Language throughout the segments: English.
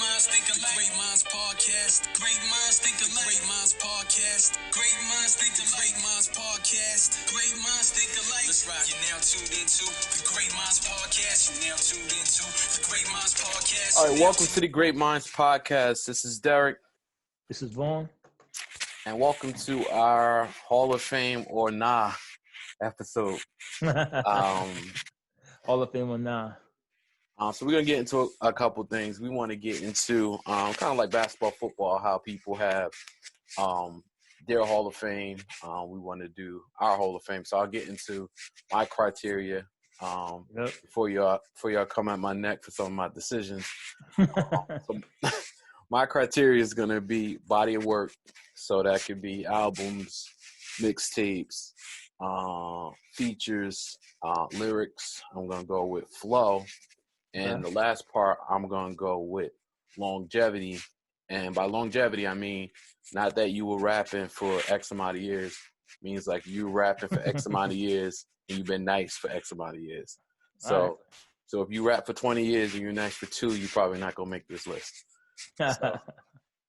minds think alike. Great Minds Podcast. Great minds think alike. Great Minds Podcast. Great minds think alike. Great Minds Podcast. Great minds think alike. Let's rock. You're now tuned into the Great Minds Podcast. You're now tuned into the Great Minds Podcast. All right, welcome to the Great Minds Podcast. This is Derrick. This is Vaughn. And welcome to our Hall of Fame or Nah episode. Hall of Fame or Nah. So we're going to get into a couple things. We want to get into kind of like basketball, football, how people have their Hall of Fame. We want to do our Hall of Fame. So I'll get into my criteria before y'all come at my neck for some of my decisions. So my criteria is going to be body of work. So that could be albums, mixtapes, features, lyrics. I'm going to go with flow. And the last part, I'm going to go with longevity. And by longevity, I mean not that you were rapping for X amount of years. It means like you rapping for X amount of years and you've been nice for X amount of years. So if you rap for 20 years and you're nice for 2, you're probably not going to make this list. So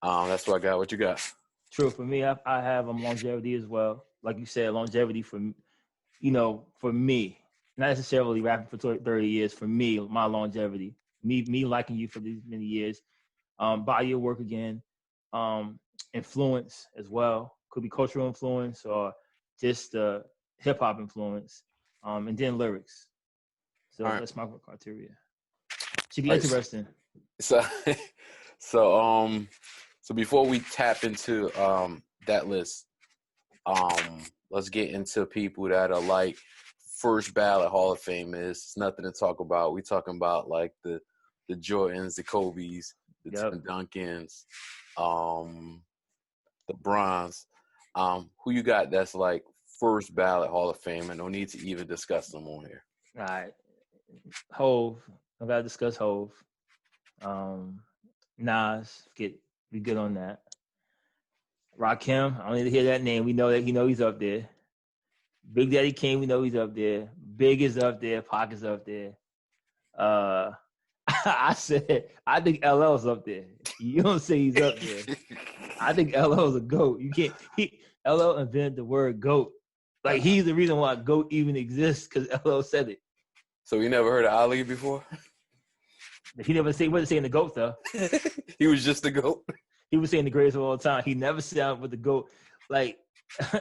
that's what I got. What you got? True. For me, I have longevity as well. Like you said, longevity for me. Not necessarily rapping for 30 years. For me, my longevity, me liking you for these many years, body of work again, influence as well. Could be cultural influence or just hip hop influence, and then lyrics. So that's my criteria. Should be interesting. So before we tap into that list, let's get into people that are like first ballot Hall of Fame is. It's nothing to talk about. We talking about like the Jordans, the Kobes, the Duncans, the Bronze. Who you got that's like first ballot Hall of Fame and no need to even discuss them on here? All right. Hove. I gotta discuss Hove. Nas, be good on that. Rakim, I don't need to hear that name. We know he's up there. Big Daddy Kane, we know he's up there. Big is up there. Pac is up there. I think LL's up there. You don't say he's up there. I think LL's a GOAT. LL invented the word GOAT. Like, he's the reason why GOAT even exists, because LL said it. So you never heard of Ali before? He wasn't saying the GOAT, though. He was just the GOAT? He was saying the greatest of all time. He never said with the GOAT. Like,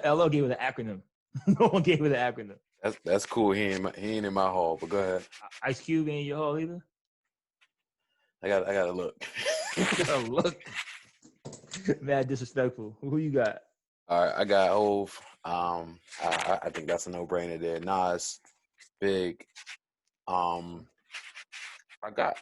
LL gave it an acronym. No one gave it an acronym. That's cool. He ain't in my hall, but go ahead. Ice Cube ain't in your hall either? I gotta look. Look. Mad disrespectful. Who you got? All right, I got Hove. I think that's a no-brainer there. Nas, Big. I got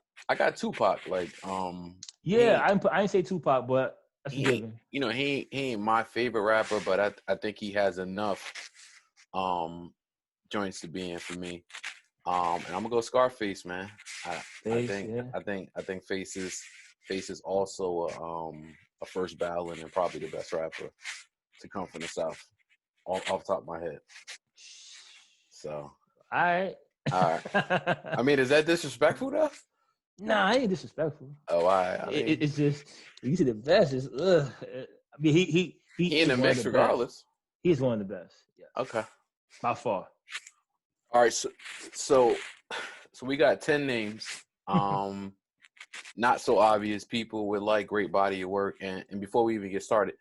Tupac. Like, I didn't say Tupac, but that's a given. He ain't my favorite rapper, but I think he has enough joints to be in for me. And I'm gonna go Scarface, man. I think Face is also a first ballot and probably the best rapper to come from the South, off the top of my head. So, all right. I mean, is that disrespectful though? Nah, I ain't disrespectful. Oh, I mean, it's just you see the best. Is I mean, he in the mix regardless. He's one of the best. Yeah. Okay. By far. All right, so we got 10 names. Not so obvious people with like great body of work. And before we even get started,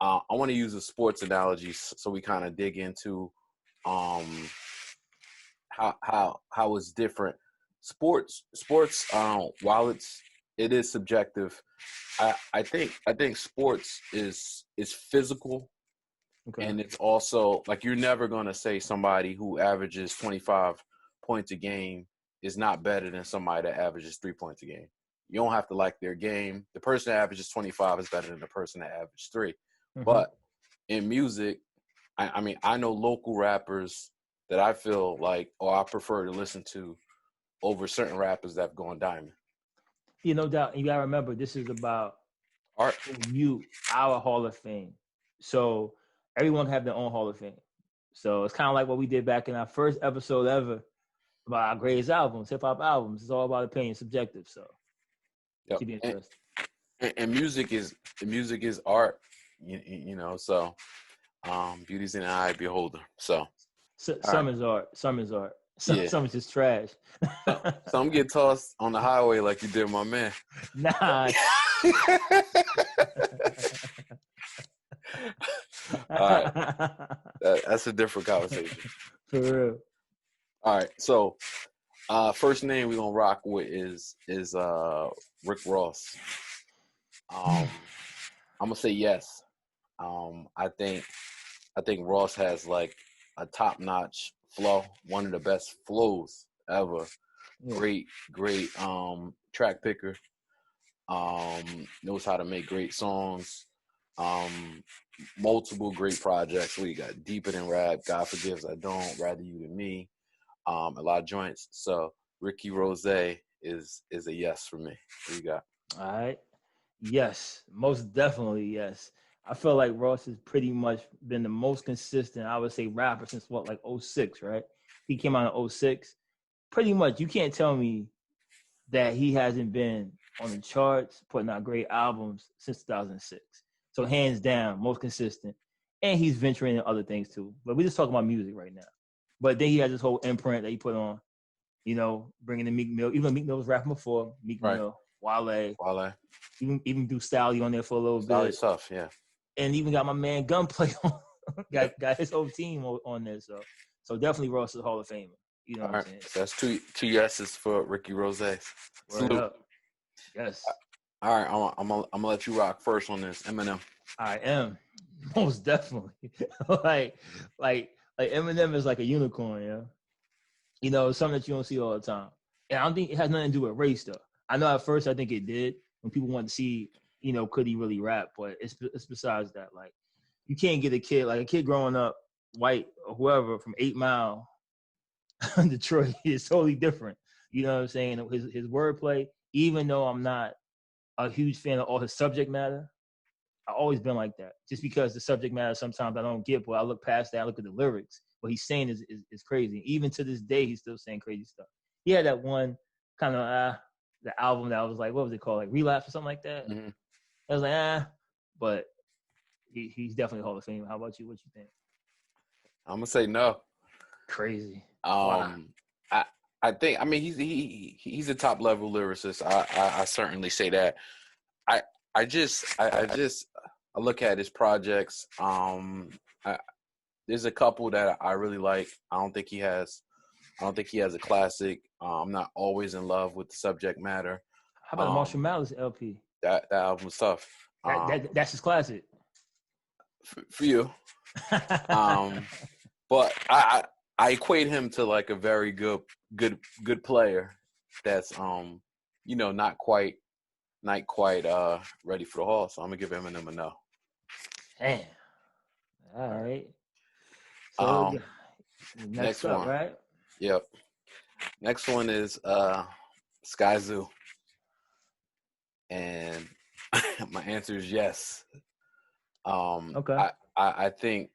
I want to use a sports analogy so we kind of dig into how it's different. Sports, while it is subjective, I think sports is physical. Okay. And it's also like you're never gonna say somebody who averages 25 points a game is not better than somebody that averages 3 points a game. You don't have to like their game. The person that averages 25 is better than the person that averages 3. Mm-hmm. But in music, I mean, I know local rappers that I feel like, I prefer to listen to over certain rappers that have gone diamond. No doubt. You gotta remember, this is about art. Our Hall of Fame. So everyone have their own Hall of Fame. So it's kind of like what we did back in our first episode ever about our greatest albums, hip hop albums. It's all about opinion, subjective. So yep. Should be interesting. And music is art, you know. So, beauty's in the eye of the beholder. So, all Some right, is art. Some is art. yeah. Some is just trash. Some get tossed on the highway like you did, my man. Nah. All right, that's a different conversation. For real. All right, so first name we're gonna rock with is Rick Ross. I'm gonna say yes. I think Ross has like a top notch flow, one of the best flows ever. Yeah. Great track picker. Knows how to make great songs. Multiple great projects. We got Deeper Than Rap, God Forgives I Don't, Rather You Than Me. A lot of joints. So Ricky Rose is a yes for me. What you got? All right. Yes, most definitely yes. I feel like Ross has pretty much been the most consistent, I would say, rapper since what, like '06, right? He came out in '06. Pretty much, you can't tell me that he hasn't been on the charts, putting out great albums since 2006. So hands down, most consistent. And he's venturing in other things too. But we just talking about music right now. But then he has this whole imprint that he put on, bringing in Meek Mill. Even Meek Mill was rapping before. Meek Right. Mill, Wale. Wale. Even do Stally on there for a little Solid bit. stuff, yeah. And even got my man Gunplay on. got his whole team on there. So definitely Ross is Hall of Famer. You know All what I'm right. saying? So that's two yeses for Ricky Rose. Word Salute. up. Yes. All right, I'm gonna let you rock first on this. Eminem. I am. Most definitely. like Eminem is like a unicorn, yeah. Something that you don't see all the time. And I don't think it has nothing to do with race though. I know at first I think it did when people wanted to see, could he really rap? But it's besides that. Like you can't get a kid growing up white or whoever from 8 Mile, Detroit is totally different. You know what I'm saying? His wordplay, even though I'm not a huge fan of all his subject matter, I've always been like that. Just because the subject matter sometimes I don't get, but I look past that, I look at the lyrics. What he's saying is crazy. Even to this day, he's still saying crazy stuff. He had that one kind of the album that was like, what was it called? Like Relapse or something like that. Mm-hmm. I was like, but he's definitely Hall of Fame. How about you? What you think? I'm gonna say no. Crazy. Wow. I think he's a top level lyricist. I certainly say that. I look at his projects. There's a couple that I really like. I don't think he has a classic. I'm not always in love with the subject matter. How about the Marshall Mathers LP? That album was tough. That's his classic. For you. But I equate him to like a very good player that's not quite ready for the Hall. So I'm gonna give Eminem a no. Damn. All right. So next up, one. right? Yep. Next one is Sky Zoo. And my answer is yes. Okay. I think,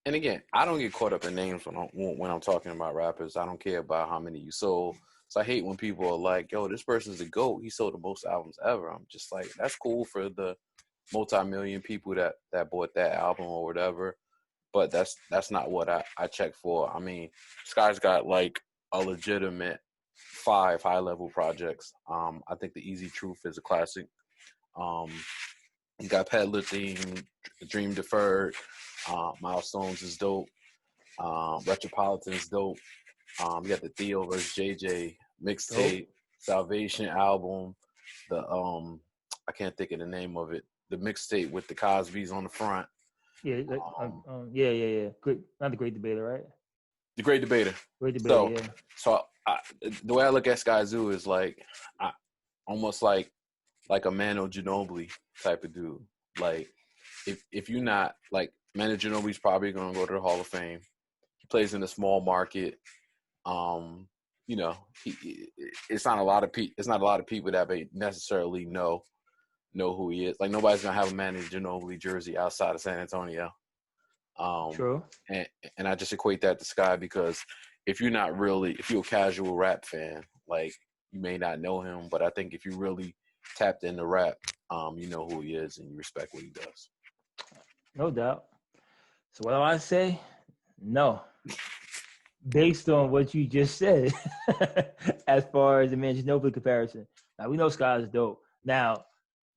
and again, I don't get caught up in names when I'm talking about rappers. I don't care about how many you sold. So I hate when people are like, yo, this person's a GOAT. He sold the most albums ever. I'm just like, that's cool for the multi-million people that bought that album or whatever. But that's not what I check for. I mean, Sky's got like a legitimate 5 high-level projects. I think The Easy Truth is a classic. You got Peddler Theme, Dream Deferred, Milestones is dope. Retropolitan is dope. You got the Theo vs. JJ mixtape, Salvation album, the I can't think of the name of it. The mixtape with the Cosbys on the front. Yeah, yeah. Great, not the Great Debater, right? The Great Debater. Great Debater, yeah. So the way I look at Sky Zoo is like, almost like a Manu Ginobili type of dude. Like, if you're not like Manu Ginobili's probably gonna go to the Hall of Fame. He plays in a small market. It's not a lot of people that may necessarily know who he is. Like nobody's gonna have a Manu Ginobili jersey outside of San Antonio. True. And I just equate that to Sky because if you're a casual rap fan, like you may not know him, but I think if you really tapped into rap, you know who he is and you respect what he does. No doubt. So what do I say? No. Based on what you just said, as far as the Manu Ginobili comparison. Now, we know Sky is dope. Now,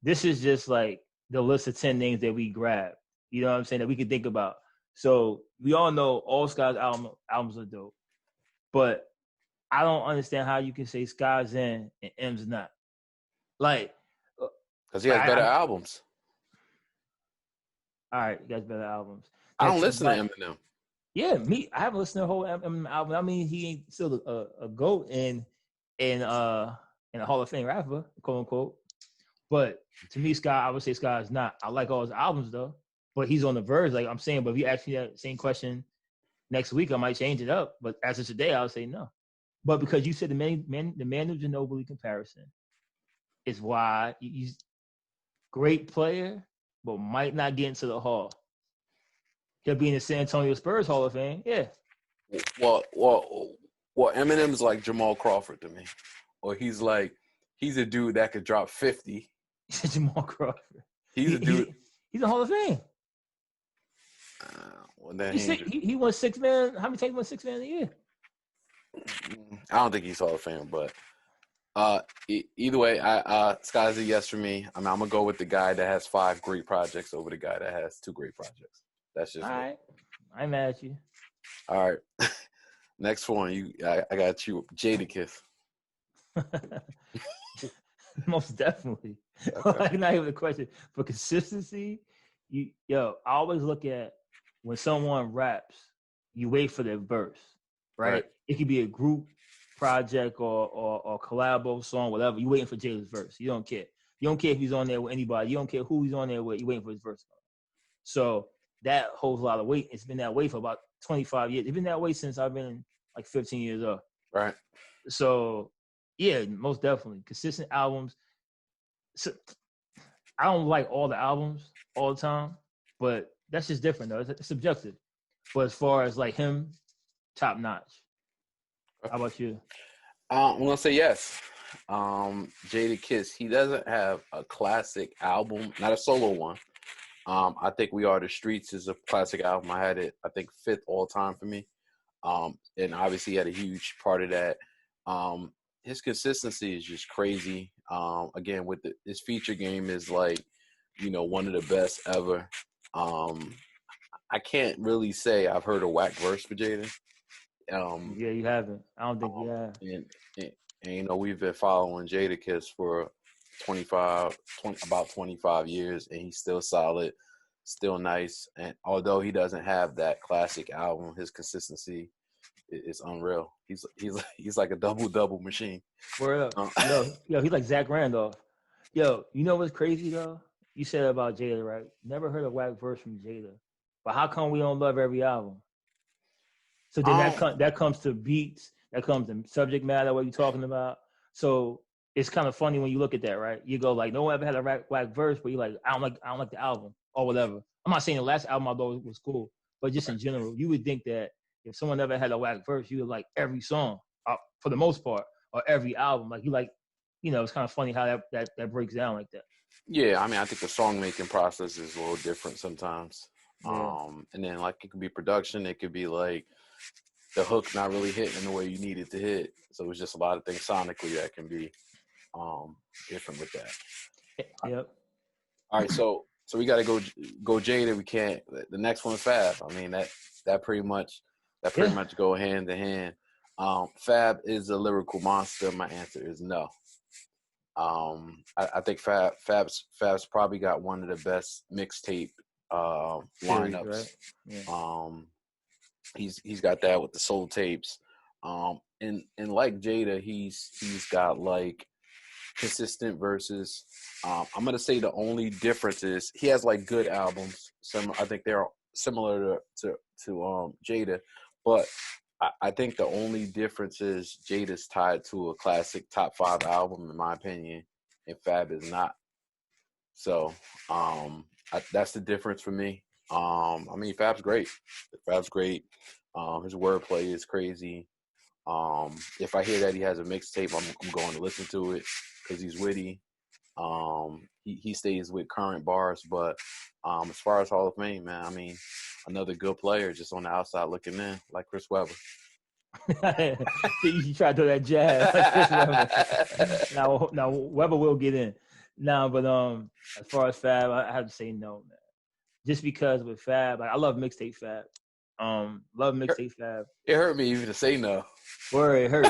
this is just like the list of 10 names that we grab. You know what I'm saying? That we could think about. So we all know all Sky's albums are dope. But I don't understand how you can say Sky's in and M's not. Like, because he has better albums. All right, he has better albums. I don't listen to Eminem. Yeah, I haven't listened to the whole Eminem album. I mean, he ain't still a GOAT in a Hall of Fame rapper, quote unquote. But to me, Sky, I would say Sky is not. I like all his albums though, but he's on the verge. Like I'm saying, but if you ask me that same question next week, I might change it up. But as of today, I would say no. But because you said the Manu Ginobili comparison is why he's great player, but might not get into the Hall. He'll be in the San Antonio Spurs Hall of Fame. Yeah. Well, Eminem's like Jamal Crawford to me, or he's a dude that could drop 50. Jamal Crawford. He's a dude. He's a Hall of Fame. Well, he won 6 man. How many times he won 6 man a year? I don't think he's Hall of Fame, but either way, Sky's a yes for me. I mean, I'm gonna go with the guy that has 5 great projects over the guy that has 2 great projects. That's just all right. I'm mad at you. All right. Next one, I got you, Jadakiss. Most definitely. Okay. Like, not even a question. For consistency, I always look at when someone raps, you wait for their verse, right? It could be a group project or collabo song, whatever. You're waiting for Jada's verse. You don't care. You don't care if he's on there with anybody. You don't care who he's on there with. You're waiting for his verse. So that holds a lot of weight. It's been that way for about 25 years. It's been that way since I've been like 15 years old. Right. So, yeah, most definitely. Consistent albums. So, I don't like all the albums all the time, but that's just different, though. It's subjective. But as far as like him, top notch. How about you? I'm going to say yes. Jadakiss, he doesn't have a classic album, not a solo one. I think We Are the Streets is a classic album. I had it, I think, 5th all time for me. And obviously he had a huge part of that. His consistency is just crazy. Again, with his feature game is like, one of the best ever. I can't really say I've heard a whack verse for Jada. Yeah, you haven't. I don't think you have. And we've been following Jadakiss for about 25 years, and he's still solid, still nice. And although he doesn't have that classic album, his consistency is unreal. He's like a double machine. Word up. Yo, he's like Zach Randolph. Yo, you know what's crazy though? You said about Jada, right? Never heard a whack verse from Jada. But how come we don't love every album? So then that comes to beats, that comes to subject matter, what you're talking about. So it's kind of funny when you look at that, right? You go like, no one ever had a whack verse, but you're like, I don't like the album or whatever. I'm not saying the last album I thought was cool, but just in general, you would think that if someone ever had a whack verse, you would like every song for the most part, or every album. Like you like, it's kind of funny how that breaks down like that. Yeah, I mean, I think the song making process is a little different sometimes. Yeah. And then like it could be production, it could be like the hook not really hitting the way you need it to hit. So it's just a lot of things sonically that can be different with that. Yep. All right, so we got to go Jada. We can't. The next one is Fab. I mean that pretty much go hand in hand. Fab is a lyrical monster. My answer is no. I think Fab's probably got one of the best mixtape lineups. Right? Yeah. He's got that with the soul tapes. And like Jada, he's got like consistent verses. I'm gonna say the only difference is he has like good albums. I think they're similar to Jada, but I think the only difference is Jada's tied to a classic top 5 album in my opinion, and Fab is not. So that's the difference for me. I mean, Fab's great. His wordplay is crazy. If I hear that he has a mixtape, I'm going to listen to it because he's witty. He stays with current bars, but as far as Hall of Fame, man, I mean, another good player just on the outside looking in, like Chris Webber. You try to do that jab like Chris Webber. Now Webber will get in. Now, but as far as Fab, I have to say no, man. Just because with Fab, like, I love mixtape Fab. Love mixtape Fab. It hurt me even to say no. Word, it hurt.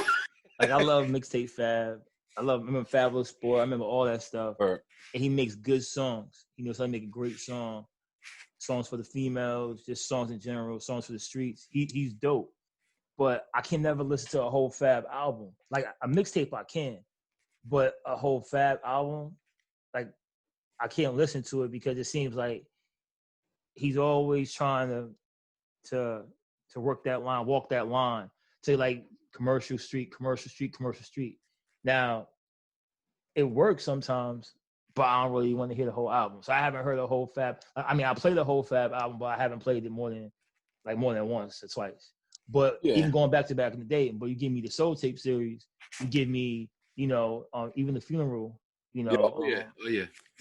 Like, I love mixtape Fab. I remember Fabulous Sport. I remember all that stuff. Right. And he makes good songs. He knows how to make a great song. Songs for the females, just songs in general, songs for the streets. He's dope. But I can never listen to a whole Fab album. Like, a mixtape I can, but a whole Fab album, like, I can't listen to it because it seems like he's always trying to work that line, walk that line to like commercial street. Now, it works sometimes, but I don't really want to hear the whole album. So I haven't heard the whole Fab. I mean, I played the whole Fab album, but I haven't played it more than once or twice. But even going back in the day, but you give me the Soul Tape series, you give me, even the Funeral,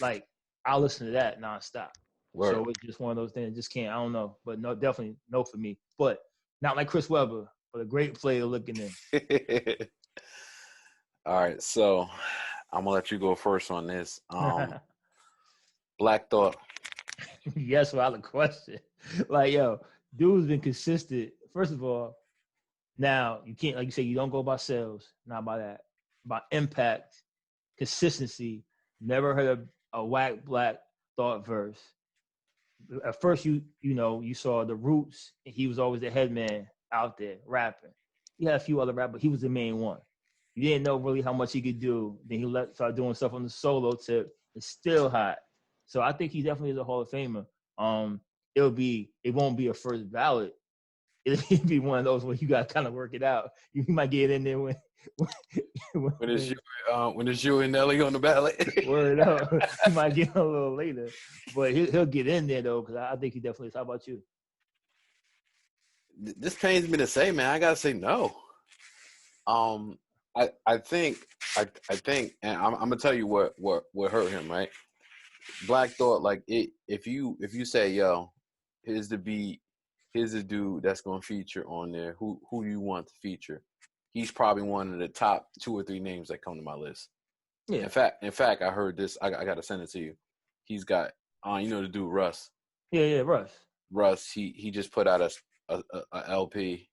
like, I'll listen to that nonstop. Word. So it's just one of those things. Just can't. I don't know, but no, definitely no for me. But not like Chris Webber, but a great player looking in. All right, so I'm gonna let you go first on this. Black Thought. Yes, without a question. Like, yo, dude's been consistent. First of all, now you can't, like you say, you don't go by sales, not by that, by impact, consistency. Never heard a whack Black Thought verse. At first, you saw the Roots, and he was always the head man out there rapping. He had a few other rappers, but he was the main one. You didn't know really how much he could do. Then he started doing stuff on the solo tip. It's still hot. So I think he definitely is a Hall of Famer. It won't be a first ballot. It'll be one of those where you got to kind of work it out. You might get in there when it's you and Nelly on the ballot. Word up. You might get a little later, but he'll get in there though, because I think he definitely is. How about you? This pains me to say, man. I gotta say no. I think, and I'm gonna tell you what hurt him, right? Black Thought, like if you say, yo, here's the beat, here's the dude that's gonna feature on there. Who you want to feature? He's probably one of the top 2 or 3 names that come to my list. Yeah. In fact, I heard this. I gotta send it to you. He's got, the dude Russ. Yeah, Russ. Russ. He just put out a LP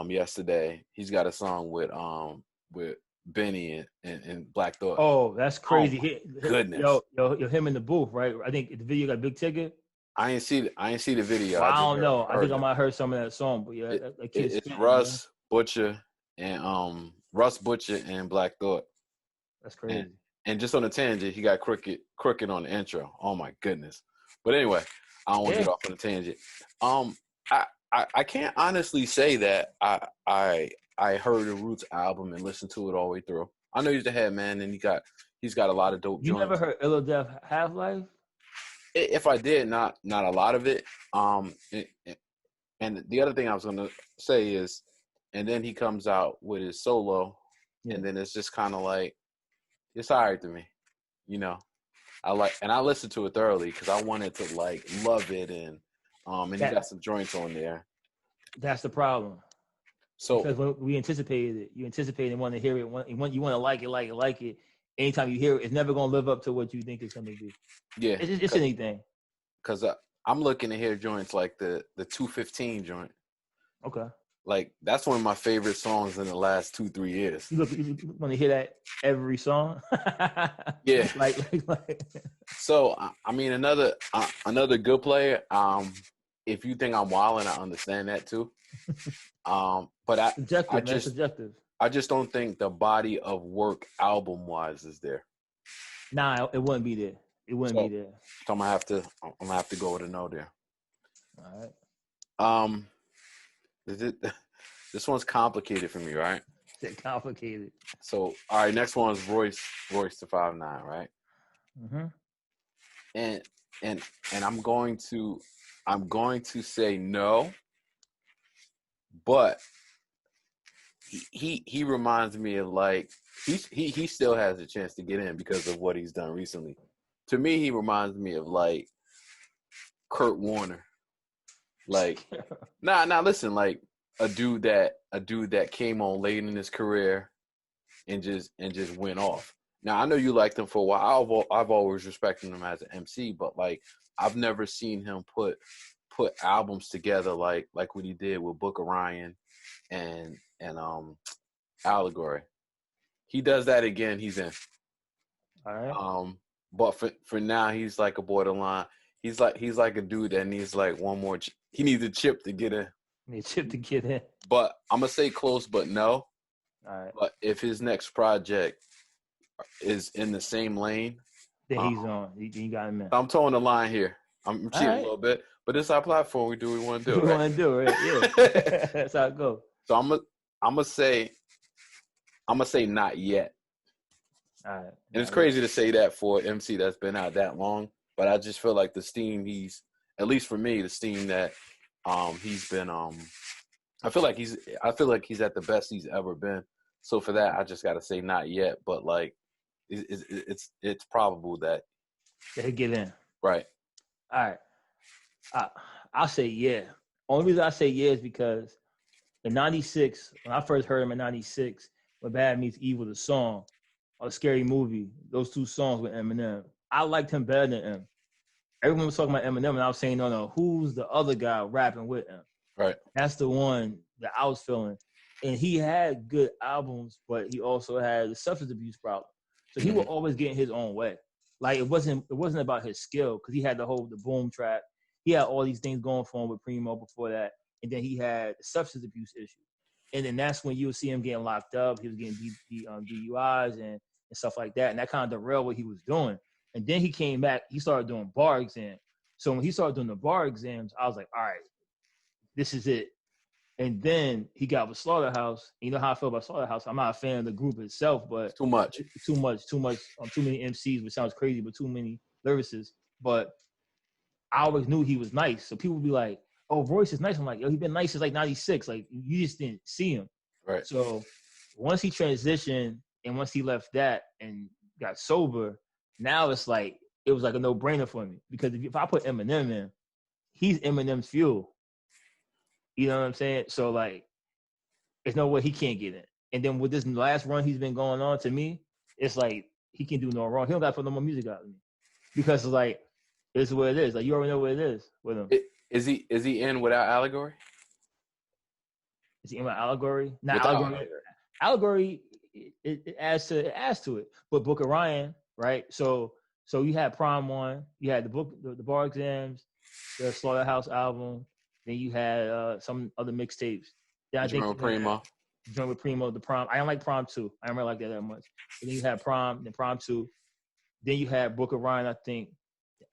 yesterday. He's got a song with Benny and Black Thought. Oh, that's crazy. Goodness. Yo, him in the booth, right? I think the video got Big Ticket. I ain't see the video. Well, I don't know. I think I might have heard some of that song, but yeah, it's Russ, Butcher, and Russ, Butcher, and Black Thought. That's crazy. And just on a tangent, he got crooked on the intro. Oh my goodness. But anyway, I don't want to get off on a tangent. I can't honestly say that I heard the Roots album and listened to it all the way through. I know he's the head man, and he's got a lot of dope joints. You never heard Ill or Death Half-Life? If I did, not a lot of it. And the other thing I was gonna say is, and then he comes out with his solo, and then it's just kind of like, it's all right to me, I listened to it thoroughly because I wanted to like love it, and he got some joints on there. That's the problem. So because when we anticipated it, you anticipated and want to hear it, you want to like it. Anytime you hear it, it's never gonna live up to what you think it's gonna be. Yeah, it's anything. Because I'm looking to hear joints like the 215 joint. Okay. Like, that's one of my favorite songs in the last 2-3 years. You want to hear that every song? Yeah. Like. So, I mean, another good player. If you think I'm wilding, I understand that too. But subjective. I just don't think the body of work album-wise is there. Nah, it wouldn't be there. It wouldn't be there. So I'm gonna have to go with a no there. All right. This one's complicated for me, right? It's complicated. So, all right, next one is Royce to 5'9", right? Mm-hmm. And I'm going to say no, but he reminds me of like he still has a chance to get in because of what he's done recently. To me, he reminds me of like Kurt Warner. Like, listen, like a dude that came on late in his career and just went off. Now I know you liked him for a while. I've always respected him as an MC, but like I've never seen him put albums together like what he did with Book of Ryan and Allegory. He does that again, he's in. All right. But for now, he's like a borderline. He's like a dude that needs like one more. He needs a chip to get in. Need a chip to get in. But I'm gonna say close, but no. All right. But if his next project is in the same lane, then he's on. You got him in. I'm towing the line here. I'm cheating a little bit, but it's our platform. We do what we want to do. We want to do it. Yeah. That's how it goes. So I'm gonna say not yet. All right. And it's crazy to say that for an MC that's been out that long, but I just feel like the steam at least for me, the steam that he's been I feel like he's at the best he's ever been. So for that, I just got to say not yet, but like it's probable that he'll get in. Right. All right. I'll say yeah. Only reason I say yeah is because in '96, when I first heard him in '96, when Bad Meets Evil, the song, or the Scary Movie, those two songs with Eminem, I liked him better than him. Everyone was talking about Eminem, and I was saying, no, who's the other guy rapping with him? Right. That's the one that I was feeling. And he had good albums, but he also had the substance abuse problem. So he would always get in his own way. Like it wasn't about his skill, because he had the boom track. He had all these things going for him with Primo before that. And then he had the substance abuse issue. And then that's when you would see him getting locked up. He was getting DUIs and stuff like that. And that kind of derailed what he was doing. And then he came back, he started doing bar exams. So when he started doing the bar exams, I was like, all right, this is it. And then he got with Slaughterhouse. You know how I feel about Slaughterhouse. I'm not a fan of the group itself, but too much, too many MCs, which sounds crazy, but too many lyricists. But I always knew he was nice. So people would be like, oh, Royce is nice. I'm like, yo, he's been nice since like 96. Like, you just didn't see him. Right. So once he transitioned and once he left that and got sober, now it's like, it was like a no-brainer for me. Because if I put Eminem in, he's Eminem's fuel. You know what I'm saying? So, like, there's no way he can't get in. And then with this last run he's been going on, to me, it's like, he can do no wrong. He don't got to put no more music out of me. Because, like, it's what it is. Like, you already know what it is with him. Is he in without Allegory? Is he in with Allegory? Not Allegory. Allegory, it adds to it. But Book of Ryan, right? So you had Prime 1, you had the bar exams, the Slaughterhouse album, then you had some other mixtapes. Then I think Primo. Joint with Primo, the Prime. I don't like Prime 2. I don't really like that much. And then you had Prime, then Prime 2. Then you had Book of Ryan, I think.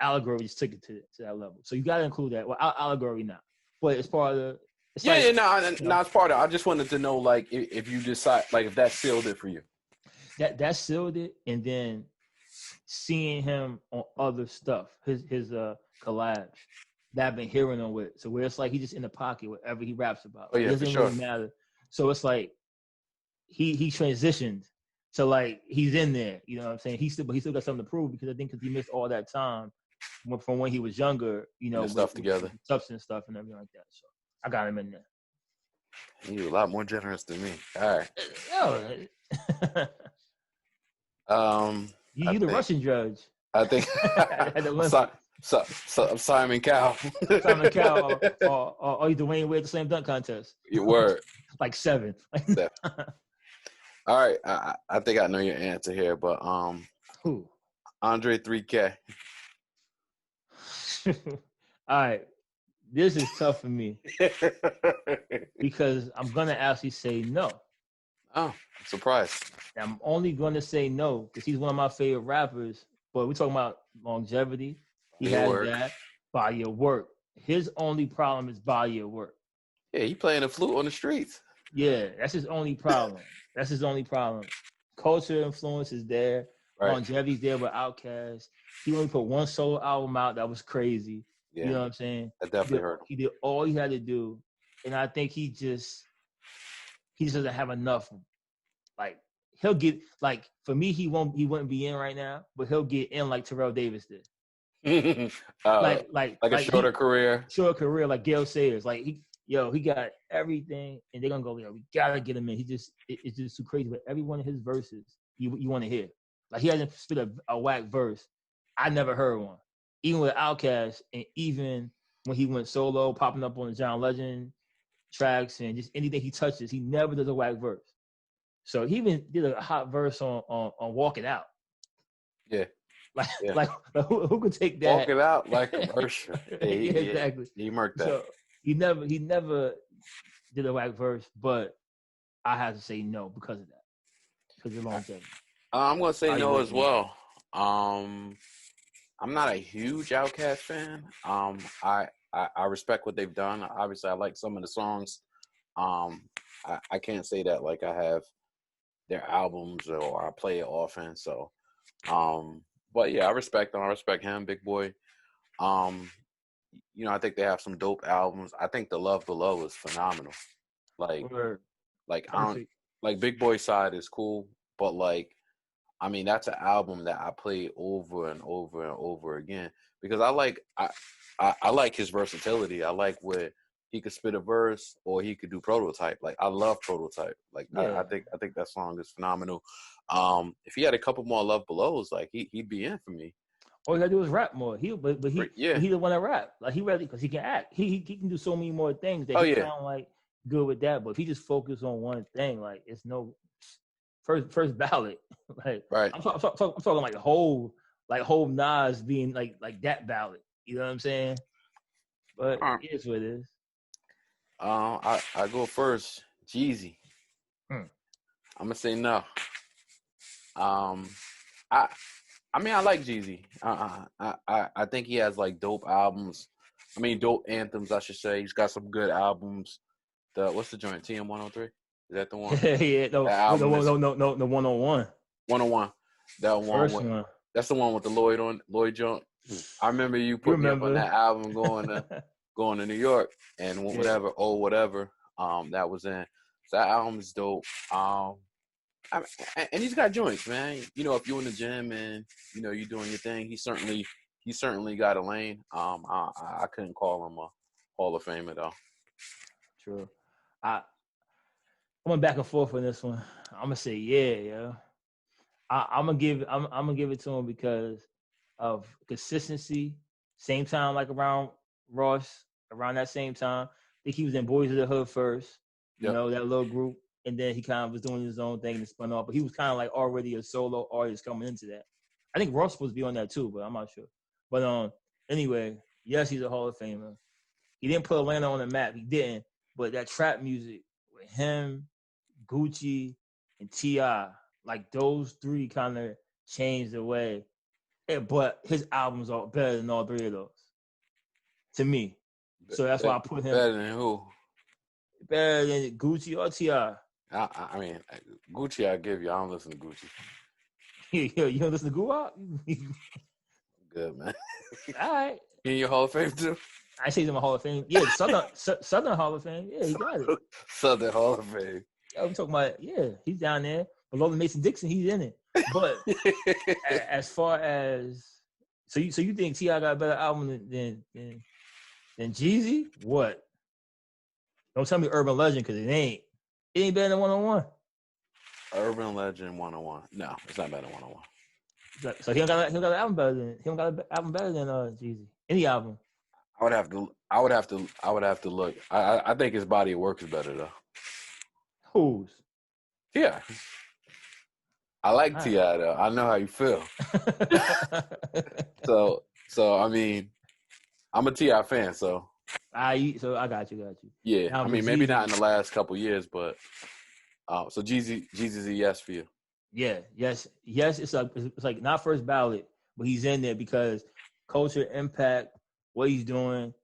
Allegory just took it to that level. So you got to include that. Well, Allegory not. But it's part of the... It's part of it. I just wanted to know, like, if you decide, like, if that sealed it for you. That sealed it, and then seeing him on other stuff, his collabs that I've been hearing him with. So where it's like he's just in the pocket, whatever he raps about. Oh, yeah, it doesn't for sure. really matter. So it's like he transitioned. So like he's in there, you know what I'm saying? He still got something to prove, because I think he missed all that time from when he was younger, you know, stuff together, with substance stuff and everything like that. So I got him in there. You're a lot more generous than me. All right. You the Russian judge. I think Simon Cowell. Simon Cowell or you Dwayne Wade at the slam dunk contest. Your word. Like 7. All right, I think I know your answer here, but who? Andre 3K. All right, this is tough for me because I'm gonna actually say no. Oh, I'm surprised. I'm only gonna say no because he's one of my favorite rappers. But we're talking about longevity. He has that body of work. His only problem is body of work. Yeah, he playing the flute on the streets. Yeah, that's his only problem. Culture influence is there. Right. Longevity's there with Outkast. He only put one solo album out that was crazy. Yeah. You know what I'm saying? I definitely heard him. He did all he had to do. And I think he he just doesn't have enough. Like he'll get like for me, he wouldn't be in right now, but he'll get in like Terrell Davis did. Like a shorter career. Short career, like Gale Sayers. Like he got everything, and they're gonna go. We gotta get him in. It's just too crazy. But every one of his verses, you want to hear. Like he hasn't spit a whack verse. I never heard one. Even with Outkast, and even when he went solo, popping up on the John Legend tracks and just anything he touches, he never does a whack verse. So he even did a hot verse on Walk It Out. Yeah. Like who could take that? Walk It Out like a verse. Exactly. He murked that. So he never did a whack verse, but I had to say no because of that. Because of longevity. I'm gonna say no as well. I'm not a huge Outkast fan. I respect what they've done. Obviously, I like some of the songs. I can't say that like I have their albums or I play it often. So, but yeah, I respect them. I respect him, Big Boy. You know, I think they have some dope albums. I think the Love Below is phenomenal. Like Big Boy side is cool, but like, I mean, that's an album that I play over and over and over again because I like his versatility. I like where he could spit a verse or he could do Prototype. Like I love Prototype. Like yeah. I think that song is phenomenal. If he had a couple more Love Belows, like he'd be in for me. All he gotta do is rap more. He the one that rap. Like he ready because he can act. He can do so many more things that he sound like good with that. But if he just focus on one thing, like it's no first ballot. Like right. I'm talking like whole Nas being like that ballot. You know what I'm saying? But it is what it is. I go first. Jeezy. I'm gonna say no. I mean, I like Jeezy. I think he has like dope albums. I mean, dope anthems, I should say. He's got some good albums. What's the joint? TM-103? Is that the one? Yeah, no, 101. 101. That one. That's the one with the Lloyd joint. I remember you put me up on that album going to New York and whatever. That was in. So that album is dope. And he's got joints, man. You know, if you're in the gym and you know you're doing your thing, he certainly got a lane. I couldn't call him a Hall of Famer though. True. I went back and forth on this one. I'm gonna say yeah. I'm gonna give it to him because of consistency. Same time, like around Ross, around that same time. I think he was in Boys of the Hood first. You know, that little group. And then he kind of was doing his own thing and spun off. But he was kind of like already a solo artist coming into that. I think Ross was supposed to be on that too, but I'm not sure. But anyway, yes, he's a Hall of Famer. He didn't put Atlanta on the map. He didn't. But that trap music with him, Gucci, and T.I., like those three kind of changed the way. But his albums are better than all three of those, to me. So that's why I put him. Better than who? Better than Gucci or T.I. I mean, Gucci, I give you. I don't listen to Gucci. You don't listen to Guwap? Good, man. All right. In your Hall of Fame, too? I say he's in my Hall of Fame. Yeah, Southern Hall of Fame. Yeah, he got it. Southern Hall of Fame. Yeah, I'm talking about, he's down there. Below the Mason-Dixon, he's in it. But as far as... So you think T.I. got a better album than Jeezy? What? Don't tell me Urban Legend, because it ain't. It ain't better than 101. Urban Legend 101. No, it's not better than 101. So he don't got an album better than Jeezy. Any album. I would have to look. I think his body of work is better though. Whose? Yeah. I like T.I. though. I know how you feel. So I mean, I'm a T.I. fan, so I got you. Yeah, now, I mean, maybe not in the last couple years, but so Jeezy's a yes for you. Yeah, yes. It's like not first ballot, but he's in there because culture, impact, what he's doing,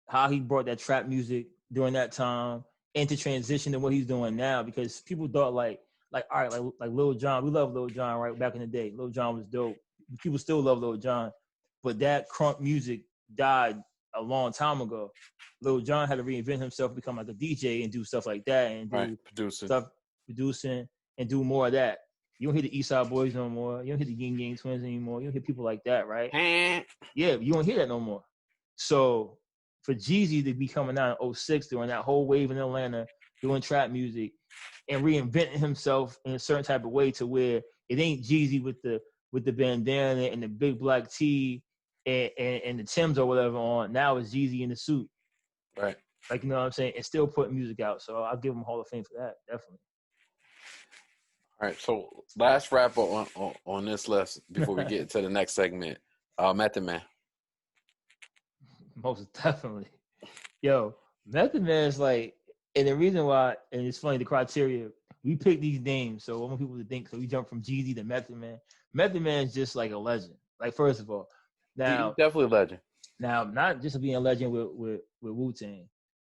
how he brought that trap music during that time, and to transition to what he's doing now. Because people thought like all right, like Lil Jon, we love Lil Jon right back in the day. Lil Jon was dope. People still love Lil Jon, but that crunk music died a long time ago. Lil Jon had to reinvent himself, become like a DJ and do stuff like that, and do producing and do more of that. You don't hear the East Side Boys no more. You don't hear the Ying Yang Twins anymore. You don't hear people like that, right? Yeah, you don't hear that no more. So for Jeezy to be coming out in 06 during that whole wave in Atlanta, doing trap music and reinventing himself in a certain type of way to where it ain't Jeezy with the bandana and the big black tee and the Timbs or whatever on. Now it's Jeezy in the suit. Right. Like, you know what I'm saying? And still putting music out. So I'll give him Hall of Fame for that, definitely. All right, so last rapper on this list before we get into the next segment, Method Man. Most definitely. Yo, Method Man is like, and the reason why, and it's funny, the criteria, we pick these names, so I want people to think, so we jump from Jeezy to Method Man. Method Man is just like a legend. Like, first of all, now He's definitely a legend. Now, not just being a legend with Wu-Tang.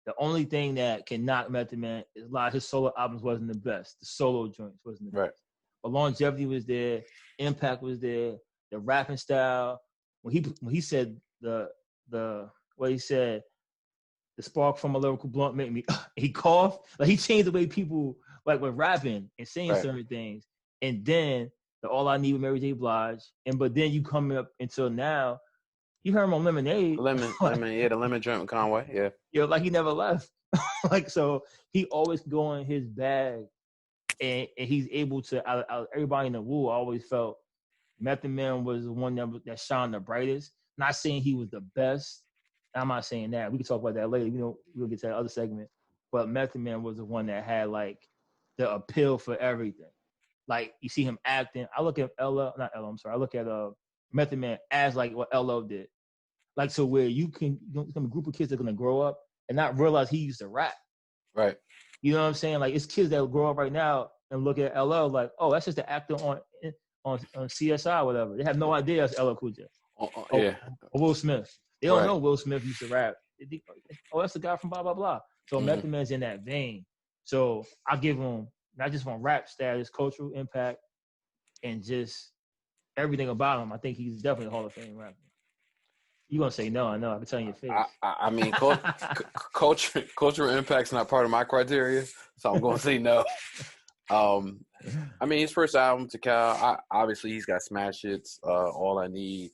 The only thing that can knock Method Man is a lot of his solo albums wasn't the best. The solo joints wasn't the best. But longevity was there, impact was there, the rapping style. When he said the spark from a lyrical blunt made me he coughed. Like, he changed the way people like were rapping and saying certain things. And then the All I Need with Mary J. Blige. But then you come up until now. You heard him on Lemonade. Lemon, the lemon joint with Conway, yeah. Yo, like he never left. Like, so he always go in his bag, and he's able to. Everybody in the Wu always felt Method Man was the one that shined the brightest. Not saying he was the best. I'm not saying that. We can talk about that later. You know, we'll get to that other segment. But Method Man was the one that had like the appeal for everything. Like, you see him acting. I look at I look at Method Man as like what LO did. Like, so where you can become a group of kids that are going to grow up and not realize he used to rap. Right. You know what I'm saying? Like, it's kids that will grow up right now and look at LL like, oh, that's just the actor on CSI or whatever. They have no idea that's LL Cool J. Yeah. Or Will Smith. They don't know Will Smith used to rap. Oh, that's the guy from blah, blah, blah. So Method Man's in that vein. So I give him not just on rap status, cultural impact, and just everything about him. I think he's definitely a Hall of Fame rapper. You gonna say no? I know. I can tell in your face. I mean, cultural impact's not part of my criteria, so I'm gonna say no. I mean, his first album, To Cal, obviously he's got smash hits. All I Need,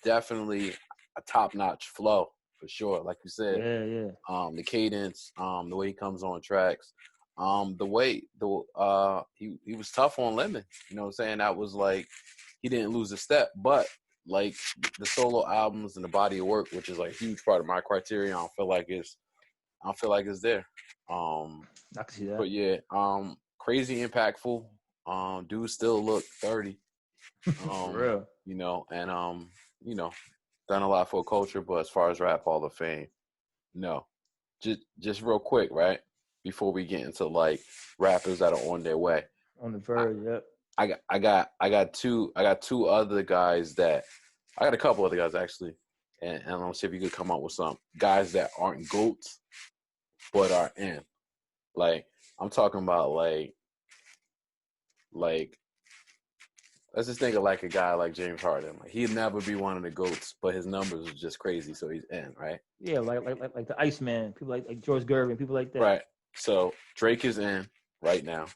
definitely a top-notch flow for sure. Like you said, the cadence, the way he comes on tracks, the way he was tough on Lemon. You know what I'm saying? That was like he didn't lose a step, but like the solo albums and the body of work, which is like a huge part of my criteria, I don't feel like it's there. I can see that. But yeah, crazy impactful. Dude still look 30. For real. You know, and you know, done a lot for culture, but as far as Rap Hall of Fame, no. Just real quick, right? Before we get into like rappers that are on their way. On the verge, yep. I got two other guys that I got a couple other guys actually, and I'm gonna see if you could come up with some guys that aren't GOATs but are in. Like, I'm talking about like let's just think of like a guy like James Harden. Like, he'd never be one of the GOATs, but his numbers are just crazy, so he's in, right? Yeah, like the Iceman, people like George Gervin, people like that. Right. So Drake is in right now.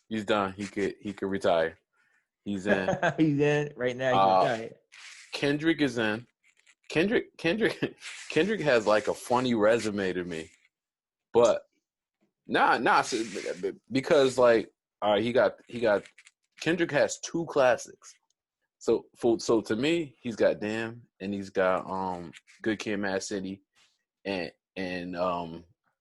He's done. He could retire. He's in. He's in right now. He's retired. Kendrick is in. Kendrick has like a funny resume to me, but nah, because like he got Kendrick has two classics. So to me, he's got Damn, and he's got Good Kid, Mad City, and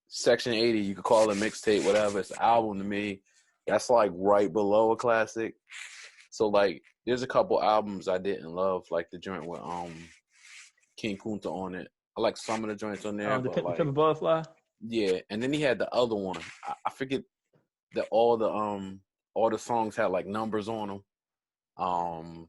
Section 80. You could call it mixtape, whatever. It's an album to me. That's like right below a classic. So like, there's a couple albums I didn't love, like the joint with King Kunta on it. I like some of the joints on there. The but Pimp and Butterfly. Yeah, and then he had the other one. I forget that all the songs had like numbers on them.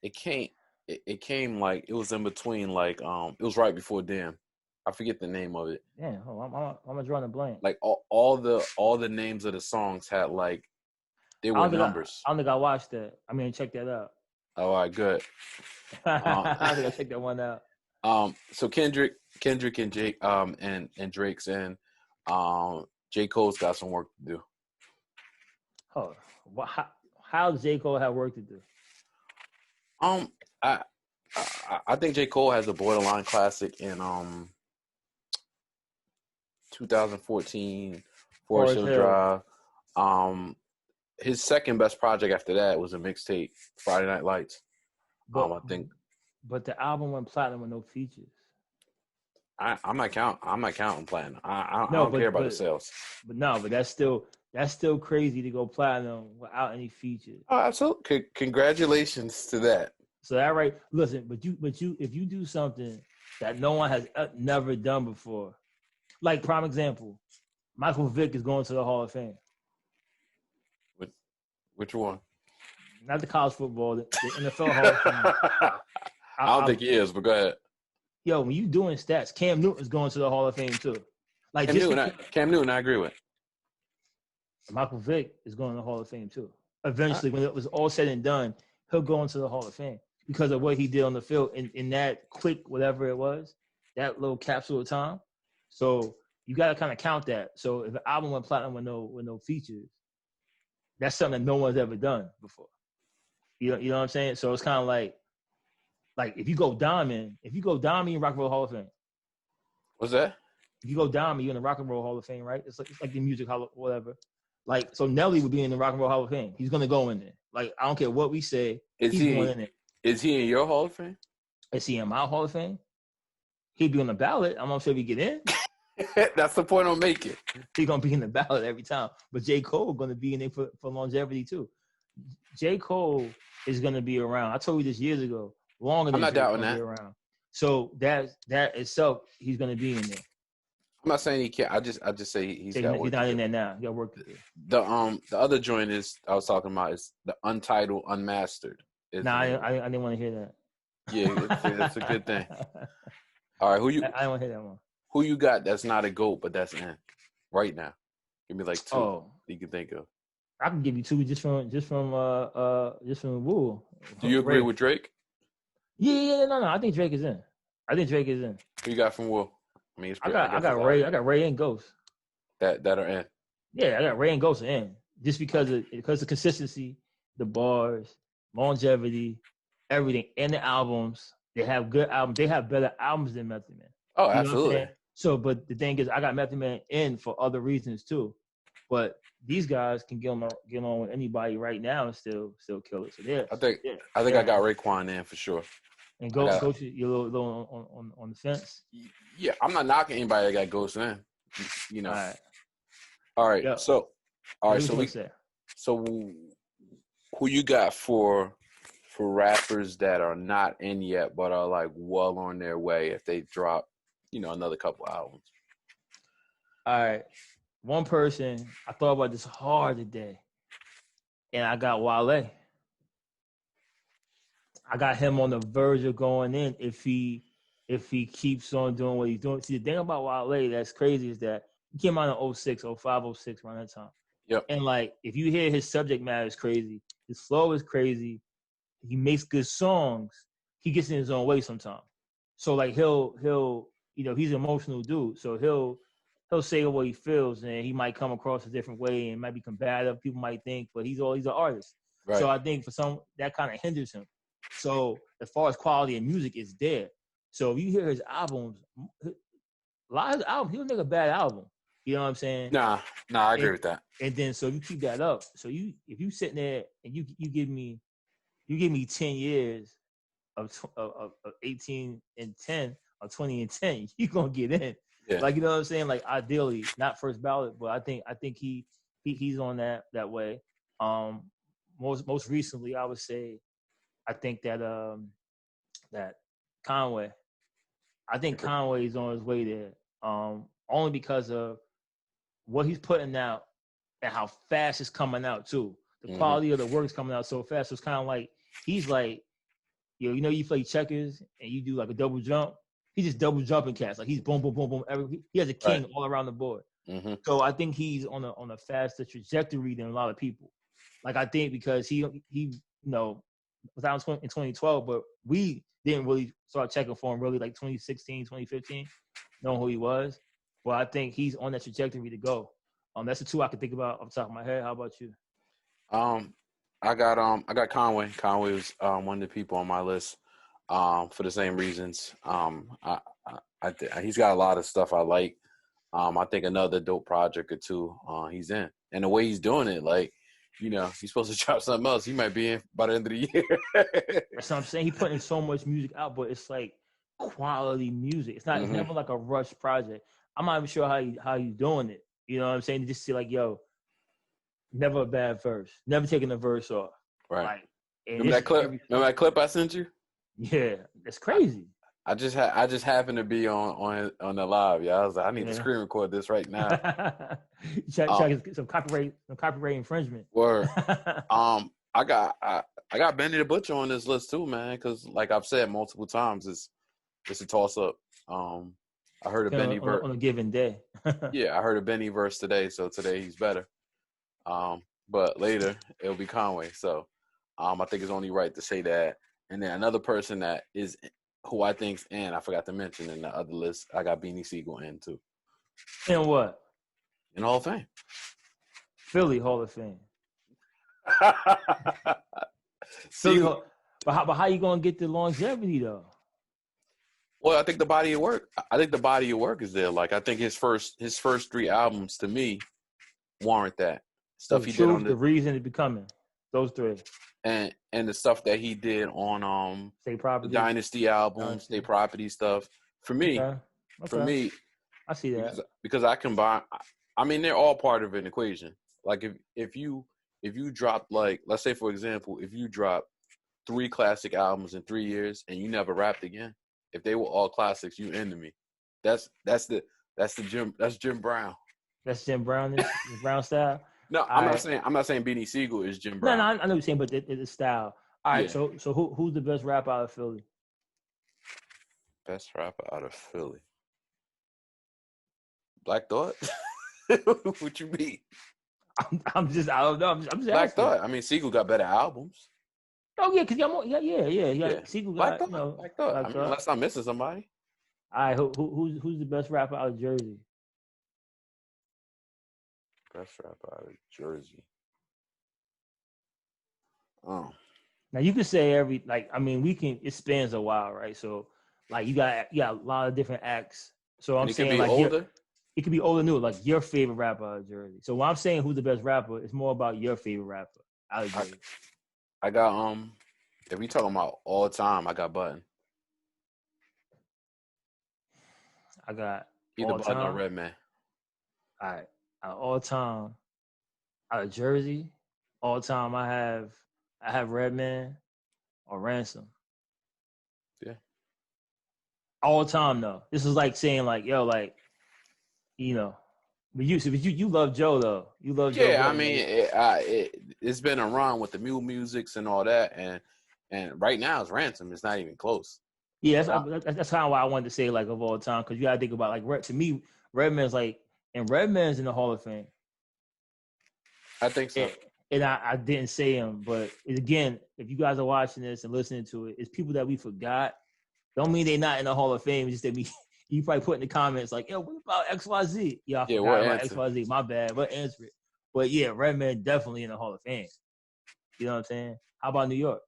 It came like it was in between, like it was right before Damn. I forget the name of it. Yeah, I'm gonna draw the blank. Like all the names of the songs had like they were numbers. I don't think I watched that. I mean, check that out. Oh, all right, good. I think I checked that one out. So Kendrick and Jake and Drake's in. J. Cole's got some work to do. Oh, how does J. Cole have work to do? I think J. Cole has a borderline classic in 2014 Forest Hill Drive. His second best project after that was a mixtape, Friday Night Lights. I think. But the album went platinum with no features. I'm not counting platinum. I don't care about the sales. But that's still crazy to go platinum without any features. Oh, absolutely! Congratulations to that. So that right. Listen, but if you do something that no one has never done before, like prime example, Michael Vick is going to the Hall of Fame. Which one? Not the college football, the NFL Hall of Fame. I don't think he is, but go ahead. Yo, when you doing stats, Cam Newton's going to the Hall of Fame too. Like Cam Newton, I agree with. Michael Vick is going to the Hall of Fame too. Eventually, when it was all said and done, he'll go into the Hall of Fame because of what he did on the field in that quick whatever it was, that little capsule of time. So you got to kind of count that. So if an album went platinum with no features, that's something that no one's ever done before. You know what I'm saying? So it's kind of like if you go diamond, you in Rock and Roll Hall of Fame. What's that? If you go diamond, you're in the Rock and Roll Hall of Fame, right? It's like the music hall, whatever. Like, so Nelly would be in the Rock and Roll Hall of Fame. He's gonna go in there. Like, I don't care what we say. He's going in there. Is he in your Hall of Fame? Is he in my Hall of Fame? He'd be on the ballot. I'm not sure if he get in. That's the point I'm making. He's gonna be in the ballot every time. But J. Cole gonna be in there for longevity too. J. Cole is gonna be around. I told you this years ago. Longer than I'm not doubting that. Around. So that itself, he's gonna be in there. I'm not saying he can't. I just say he's got work. He's not in there now. He got work to do. The other joint I was talking about is the Untitled Unmastered. I didn't want to hear that. Yeah, it's a good thing. All right, I don't want to hear that one. Who you got that's not a GOAT, but that's in right now? Give me like two you can think of. I can give you two just from Woo. Do you agree with Drake? Yeah, no. I think Drake is in. Who you got from Will? I mean, I got Ray and Ghost. That are in. Yeah, I got Ray and Ghost in. Just because of consistency, the bars, longevity, everything, and the albums. They have good albums. They have better albums than Method Man. Oh, absolutely. So, but the thing is, I got Method Man in for other reasons too. But these guys can get on with anybody right now and still kill it. So yeah, I think I got Raekwon in for sure. And Ghost, you're a little on the fence. Yeah, I'm not knocking anybody that got Ghost in. You know. All right. Yep. So who you got for rappers that are not in yet but are like well on their way if they drop, another couple albums? All right. One person, I thought about this hard today, and I got Wale. I got him on the verge of going in if he keeps on doing what he's doing. See, the thing about Wale that's crazy is that he came out in 06, 05, 06 around that time. Yep. And like, if you hear his subject matter is crazy, his flow is crazy, he makes good songs, he gets in his own way sometimes. So like he'll he's an emotional dude. So he'll say what he feels, and he might come across a different way and might be combative. People might think, but he's an artist. Right. So I think for some that kind of hinders him. So as far as quality of music is there. So if you hear his albums, a lot of his albums, he'll make a bad album. You know what I'm saying? Nah, I agree with that. And then so you keep that up. So if you sitting there and you give me 10 years of 18 and 10 or 20 and 10, you gonna get in. Yeah. Like, you know what I'm saying? Like, ideally, not first ballot, but I think he's on that way. Most recently, I would say, I think that Conway. I think Conway is on his way there. Only because of what he's putting out and how fast it's coming out too. The quality of the work's coming out so fast. So it's kind of like he's like, you play checkers and you do like a double jump. He's just double jumping cats. Like he's boom, boom, boom, boom. He has a king all around the board. Mm-hmm. So I think he's on a faster trajectory than a lot of people. Like I think because he was out in 2012, but we didn't really start checking for him really like 2016, 2015, knowing who he was. Well, I think he's on that trajectory to go. That's the two I can think about off the top of my head. How about you? I got Conway. Conway was one of the people on my list for the same reasons. He's got a lot of stuff I like. I think another dope project or two he's in, and the way he's doing it, like, you know, he's supposed to drop something else. He might be in by the end of the year. That's what I'm saying. He's putting so much music out, but it's like quality music. It's not. It's never like a rush project. I'm not even sure how you doing it. You know what I'm saying? Just see like, yo, never a bad verse. Never taking a verse off. Right. Like, remember that clip? Remember that clip I sent you? Yeah, that's crazy. I just happened to be on the live. Yeah, I was like, I need to screen record this right now. Try to get some copyright infringement. Word. I got Benny the Butcher on this list too, man. Because like I've said multiple times, it's a toss up. I heard a Benny verse on a given day. Yeah, I heard a Benny verse today, so today he's better. But later it'll be Conway. So I think it's only right to say that. And then another person that is who I think's in, I forgot to mention in the other list, I got Beanie Siegel in too. In what? In Hall of Fame. Philly Hall of Fame. Philly, but how you gonna get the longevity though? Well, I think the body of work is there. Like I think his first 3 albums to me warrant that stuff he did on the reason it becoming those 3. And the stuff that he did on State Property, the Dynasty album, State Property stuff. For me, I see that because I combine. I mean, they're all part of an equation. Like if you drop, like, let's say for example, if you drop 3 classic albums in 3 years and you never rapped again, if they were all classics, you into me. That's Jim Brown. That's Jim Brown, Brown style. No, I'm not saying Beanie Siegel is Jim Brown. No, I know what you're saying, but it's style. All right, so who's the best rapper out of Philly? Best rapper out of Philly. Black Thought? What you mean? I don't know. I'm just Black asking. Thought. I mean, Siegel got better albums. Oh yeah, because yeah. Siegel got Black Thought. I mean, unless I'm missing somebody. All right, who's the best rapper out of Jersey? Best rapper out of Jersey. Oh. Now you can say it spans a while, right? So like you got a lot of different acts. So I'm saying like older. It could be old or new, like your favorite rapper out of Jersey. So when I'm saying who's the best rapper, it's more about your favorite rapper out of Jersey. I got if we talking about all time, I got Button. I got either Button or Redman. All right. All time out of Jersey, all time I have Redman or Ransom. Yeah. All time though. This is like saying like, yo, like, you know, but you love Joe though. You love Joe. Yeah, I mean, it's been a run with the Mule Musics and all that, and right now it's Ransom. It's not even close. Yeah, that's kind of why I wanted to say like of all time, because you gotta think about like to me, Redman's like, and Redman's in the Hall of Fame. I think so. And I didn't say him, but again, if you guys are watching this and listening to it, it's people that we forgot. Don't mean they're not in the Hall of Fame. It's just that you probably put in the comments like, yo, what about XYZ? Yeah, I forgot about XYZ. My bad. What answer it? But yeah, Redman definitely in the Hall of Fame. You know what I'm saying? How about New York?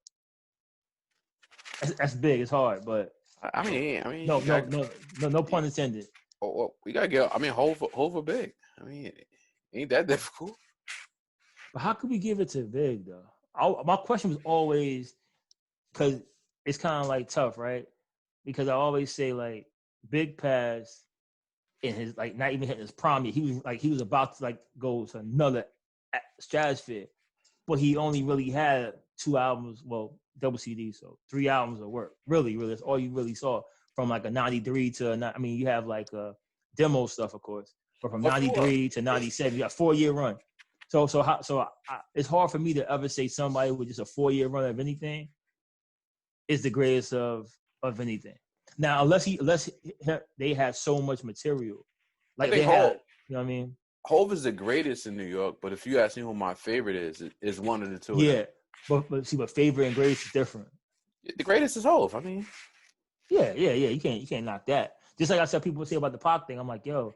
That's big. It's hard, but I mean, no pun intended. Well, we gotta get. I mean, Hova big. I mean, ain't that difficult? But how could we give it to Big though? My question was always, because it's kind of like tough, right? Because I always say like Big passed in his like not even hitting his prime yet. He was about to like go to another stratosphere, but he only really had 2 albums, well, double CD, so 3 albums of work. Really, that's all you really saw from like a 93 to I mean, you have like demo stuff, of course, but from 93 to 97, you got 4-year run. So it's hard for me to ever say somebody with just a 4-year run of anything is the greatest of anything. Now, unless they have so much material, like they have, you know what I mean? Hov is the greatest in New York, but if you ask me who my favorite is one of the two. Yeah, But favorite and greatest is different. The greatest is Hov. I mean, yeah. You can't knock that. Just like I said, people say about the Pac thing. I'm like, yo,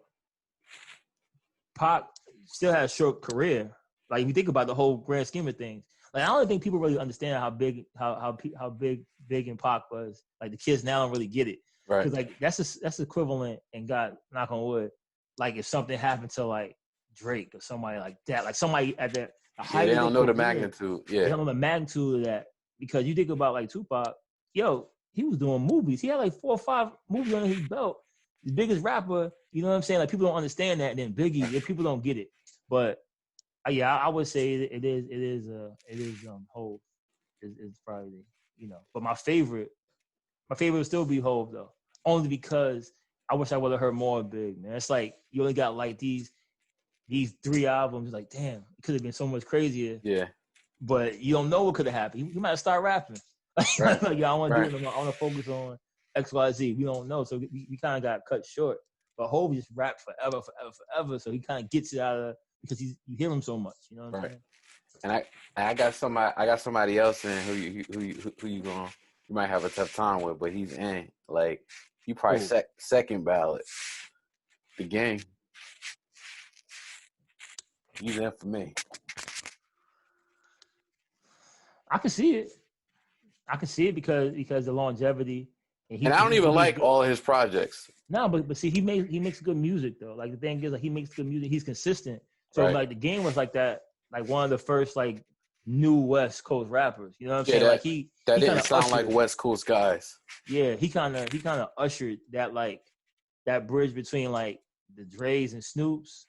Pac still has a short career. Like if you think about the whole grand scheme of things, like I don't think people really understand how big Big and Pac was. Like the kids now don't really get it, right? Because like that's equivalent. And God, knock on wood, like if something happened to like Drake or somebody like that, like somebody at the height. They don't know the career, magnitude. Yeah, they don't know the magnitude of that, because you think about like Tupac, yo, he was doing movies. He had like 4 or 5 movies under his belt. The biggest rapper, you know what I'm saying? Like people don't understand that. And then Biggie, people don't get it. But yeah, I would say it is Hov is probably, you know. But my favorite would still be Hov though, only because I wish I would have heard more of Big, man. It's like you only got like these 3 albums. Like damn, it could have been so much crazier. Yeah. But you don't know what could have happened. He might have started rapping. Right. Like, yeah, I want to do it. I want to focus on X, Y, Z. We don't know, so we kind of got cut short. But Hov just rapped forever. So he kind of gets it out of because you hear him so much. You know what I'm saying? And I got somebody else in who you going you might have a tough time with, but he's in like he probably second ballot. The Game. He's in for me. I can see it because the longevity. And I don't even like all his projects. No, but see, he makes good music though. Like the thing is, like he makes good music. He's consistent. So like the Game was like that, like one of the first like new West Coast rappers. You know what I'm saying? Like that didn't sound like West Coast guys. Yeah, he kind of ushered that like that bridge between like the Dre's and Snoop's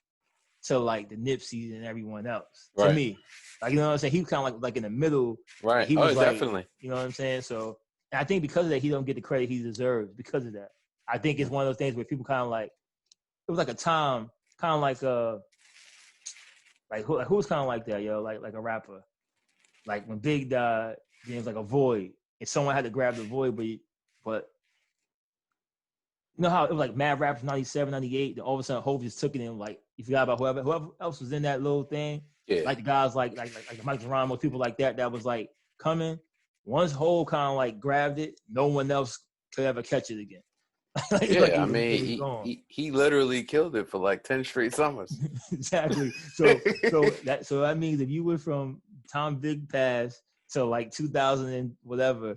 to like the Nipseys and everyone else. To me, like you know what I'm saying, he was kind of like in the middle. Right. He was like, definitely. You know what I'm saying? So and I think because of that, he don't get the credit he deserves because of that. I think it's one of those things where people kind of like it was like a time, kind of like who was kind of like that, yo, like a rapper. Like when Big died, there was like a void, and someone had to grab the void, but you know how it was like Mad Rappers 97, 98, then all of a sudden Hov just took it and like you forgot about whoever else was in that little thing. Yeah. Like the guys like Mike Geronimo, people like that was like coming. Once Hov kind of like grabbed it, no one else could ever catch it again. I mean, he literally killed it for like 10 straight summers. Exactly. So that means if you went from Tom Big passed to like 2000 and whatever,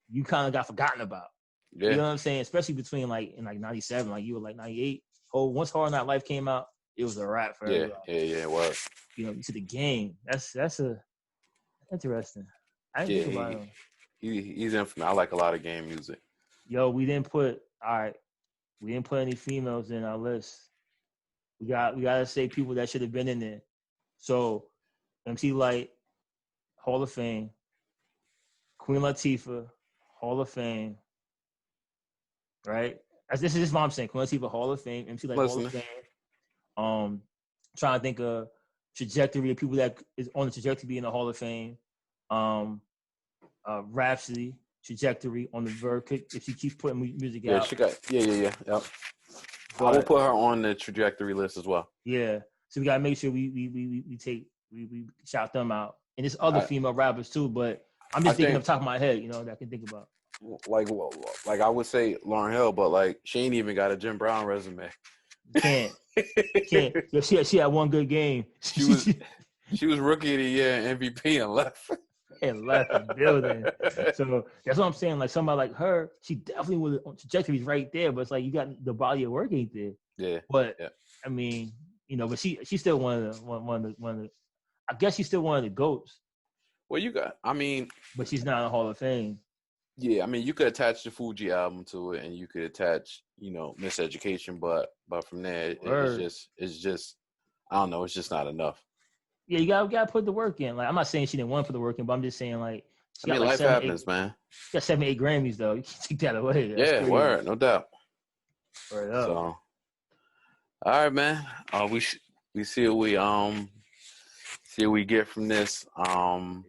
you kind of got forgotten about. Yeah. You know what I'm saying? Especially between like in like 97, like you were like 98. Oh, once Hard Knock Life came out, it was a wrap for everybody. Yeah, it was. You know, to the Game. That's interesting. I didn't think about him. He's in for me. I like a lot of Game music. Yo, we didn't put any females in our list. We gotta say people that should have been in there. So MC Lyte, Hall of Fame. Queen Latifah, Hall of Fame. Right? This is what I'm saying. Queen Latifah, Hall of Fame. MC Lyte, Hall of Fame. Trying to think of trajectory of people that is on the trajectory to be in the Hall of Fame. Rhapsody, trajectory on the verb if she keeps putting music out. She got yep. I will put her on the trajectory list as well. Yeah. So we gotta make sure we shout them out. And there's other female rappers too, but I'm just thinking off the top of my head, you know, that I can think about. Like I would say Lauryn Hill, but like she ain't even got a Jim Brown resume. Can't. Yeah, she had one good game. She was rookie of the year and MVP and left. And left the building. So that's what I'm saying. Like somebody like her, she definitely was on trajectory's right there, but it's like you got the body of work ain't there. Yeah. But I mean, you know, but she's still one of the I guess she's still one of the GOATs. Well, but she's not in the Hall of Fame. Yeah, I mean, you could attach the Fuji album to it, and you could attach, you know, Miseducation, but from there, it's just, I don't know, it's just not enough. Yeah, you gotta put the work in. Like, I'm not saying she didn't want to put the work in, but I'm just saying like, life happens, man. She got 7, 8 Grammys though. You can't take that away. That's crazy. Word, no doubt. Word up. So, all right, man. We see what we get from this.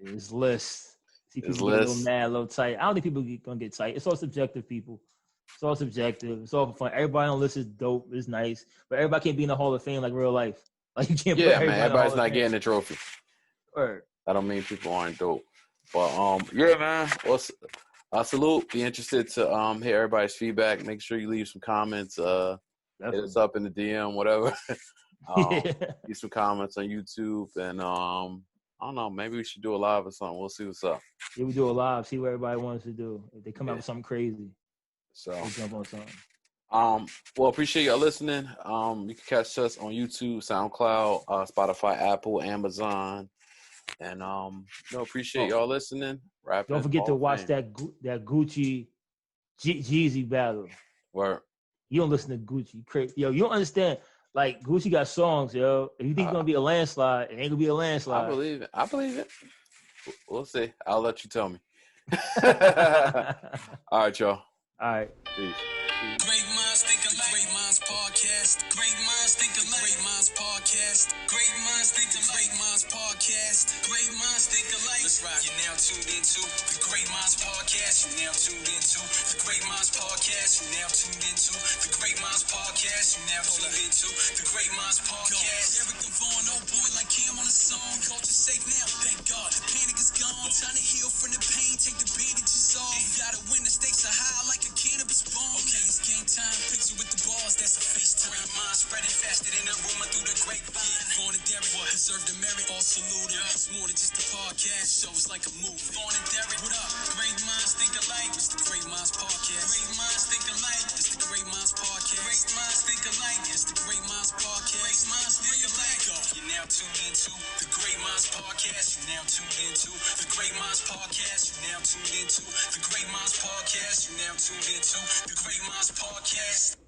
This list. See people get a little mad, a little tight. I don't think people gonna get tight. It's all subjective, people. It's all subjective. It's all for fun. Everybody on the list is dope. It's nice, but everybody can't be in the Hall of Fame like real life. Like you can't. Yeah, man. Everybody's not getting a trophy. Word. I don't mean people aren't dope. But yeah, man. Well, salute. Be interested to hear everybody's feedback. Make sure you leave some comments. Hit us up in the DM, whatever. Leave some comments on YouTube, and I don't know. Maybe we should do a live or something. We'll see what's up. Yeah, we do a live. See what everybody wants to do. If they come out with something crazy, so we'll jump on something. Well, appreciate y'all listening. You can catch us on YouTube, SoundCloud, Spotify, Apple, Amazon, and appreciate y'all listening. Don't forget to watch that Gucci Jeezy battle. Word. You don't listen to Gucci, crazy. Yo, you don't understand. Like, Gucci got songs, yo. If you think it's gonna be a landslide, it ain't gonna be a landslide. I believe it. We'll see. I'll let you tell me. All right, y'all. All right. Peace. Great minds think alike. Great Minds Podcast. Great minds think alike. Great Minds Podcast. Great minds think alike. Great Minds Podcast. Great minds think alike. Let's rock. You're now tuned into the Great Minds Podcast. You're now tuned into the Great Minds Podcast. You're now tuned into the Great Minds Podcast. You're now tuned into the Great Minds Podcast. Derrick Devon, oh boy, like Cam on a song. Culture safe now, thank God. The panic is gone. Time to heal from the pain. Take the bandages off. You gotta win. The stakes are high like a cannabis bomb. Okay, it's game time. Picture with the balls. That's a FaceTime. Great minds spreading faster than a rumor through the grapevine. Vaughn and Derrick deserve the merit. All salute. It's more than just a podcast show. It's like a movie. Vaughn and Derrick, what up? Great minds think alike. It's the Great Minds Podcast. Great minds think alike. It's the Great Minds Podcast. Great minds think alike. It's the Great Minds Podcast. Great minds think alike. You're now tuned into the Great Minds Podcast. You're now tuned into the Great Minds Podcast. You're now tuned into the Great Minds Podcast. You're now tuned into the Great Minds Podcast.